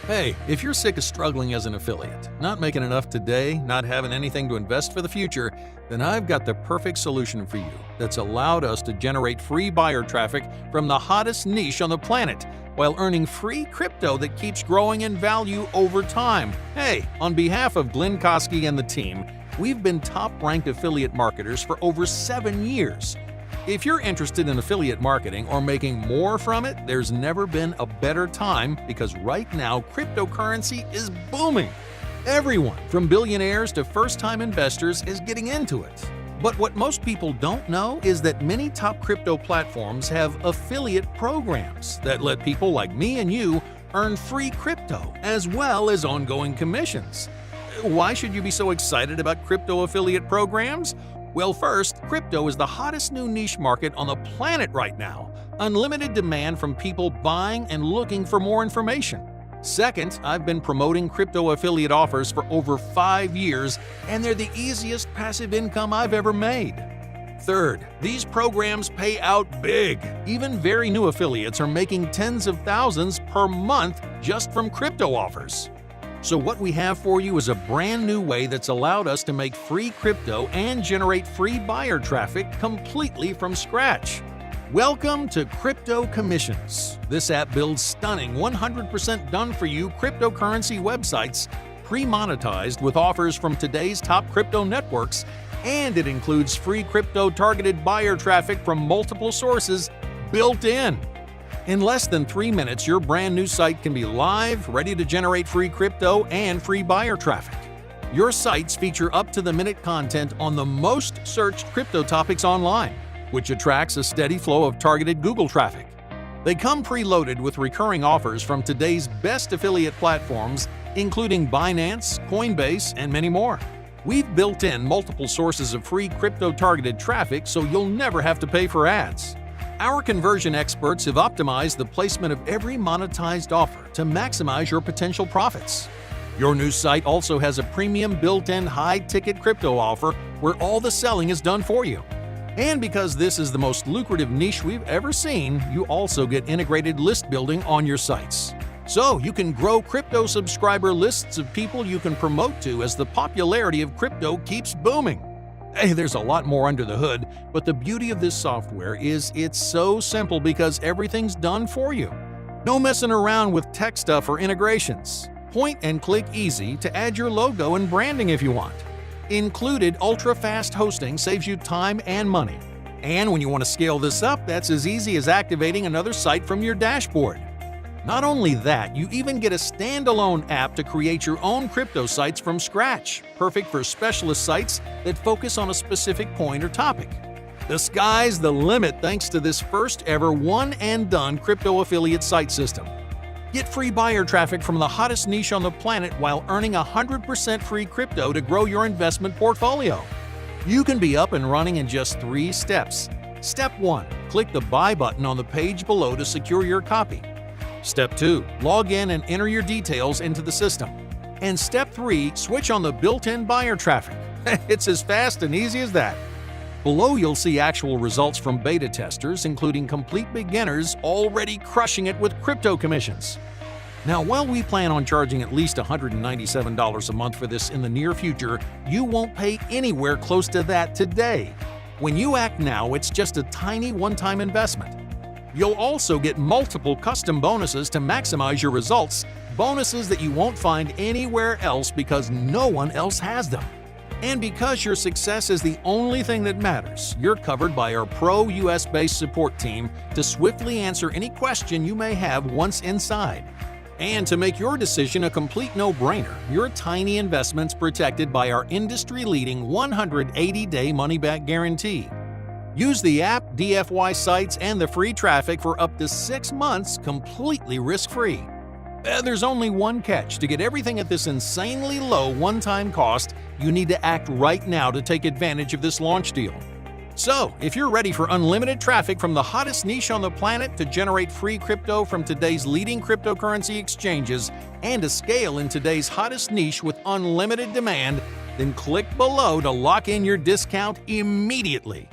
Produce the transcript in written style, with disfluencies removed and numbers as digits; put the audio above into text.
Hey, if you're sick of struggling as an affiliate, not making enough today, not having anything to invest for the future, then I've got the perfect solution for you that's allowed us to generate free buyer traffic from the hottest niche on the planet while earning free crypto that keeps growing in value over time. Hey, on behalf of Glenn Kosky and the team, we've been top-ranked affiliate marketers for over 7 years. If you're interested in affiliate marketing or making more from it, there's never been a better time because right now cryptocurrency is booming. Everyone from billionaires to first-time investors is getting into it. But what most people don't know is that many top crypto platforms have affiliate programs that let people like me and you earn free crypto as well as ongoing commissions. Why should you be so excited about crypto affiliate programs? Well, first, crypto is the hottest new niche market on the planet right now. Unlimited demand from people buying and looking for more information. Second, I've been promoting crypto affiliate offers for over 5 years, and they're the easiest passive income I've ever made. Third, these programs pay out big. Even very new affiliates are making tens of thousands per month just from crypto offers. So what we have for you is a brand new way that's allowed us to make free crypto and generate free buyer traffic completely from scratch. Welcome to CryptoCommissions. This app builds stunning 100% done-for-you cryptocurrency websites, pre-monetized with offers from today's top crypto networks, and it includes free crypto-targeted buyer traffic from multiple sources built in. In less than 3 minutes, your brand new site can be live, ready to generate free crypto and free buyer traffic. Your sites feature up-to-the-minute content on the most searched crypto topics online, which attracts a steady flow of targeted Google traffic. They come preloaded with recurring offers from today's best affiliate platforms, including Binance, Coinbase, and many more. We've built in multiple sources of free crypto-targeted traffic so you'll never have to pay for ads. Our conversion experts have optimized the placement of every monetized offer to maximize your potential profits. Your new site also has a premium built-in high-ticket crypto offer where all the selling is done for you. And because this is the most lucrative niche we've ever seen, you also get integrated list building on your sites. So you can grow crypto subscriber lists of people you can promote to as the popularity of crypto keeps booming. Hey, there's a lot more under the hood, but the beauty of this software is it's so simple because everything's done for you. No messing around with tech stuff or integrations. Point and click easy to add your logo and branding if you want. Included ultra-fast hosting saves you time and money. And when you want to scale this up, that's as easy as activating another site from your dashboard. Not only that, you even get a standalone app to create your own crypto sites from scratch, perfect for specialist sites that focus on a specific point or topic. The sky's the limit thanks to this first ever one-and-done crypto affiliate site system. Get free buyer traffic from the hottest niche on the planet while earning 100% free crypto to grow your investment portfolio. You can be up and running in just 3 steps. Step 1. Click the Buy button on the page below to secure your copy. Step 2. Log in and enter your details into the system. And Step 3. Switch on the built-in buyer traffic. It's as fast and easy as that. Below you'll see actual results from beta testers, including complete beginners already crushing it with crypto commissions. Now, while we plan on charging at least $197 a month for this in the near future, you won't pay anywhere close to that today. When you act now, it's just a tiny one-time investment. You'll also get multiple custom bonuses to maximize your results, bonuses that you won't find anywhere else because no one else has them. And because your success is the only thing that matters, you're covered by our pro US-based support team to swiftly answer any question you may have once inside. And to make your decision a complete no-brainer, your tiny investment's protected by our industry-leading 180-day money-back guarantee. Use the app, DFY sites, and the free traffic for up to 6 months completely risk-free. There's only one catch. To get everything at this insanely low one-time cost, you need to act right now to take advantage of this launch deal. So, if you're ready for unlimited traffic from the hottest niche on the planet to generate free crypto from today's leading cryptocurrency exchanges and to scale in today's hottest niche with unlimited demand, then click below to lock in your discount immediately.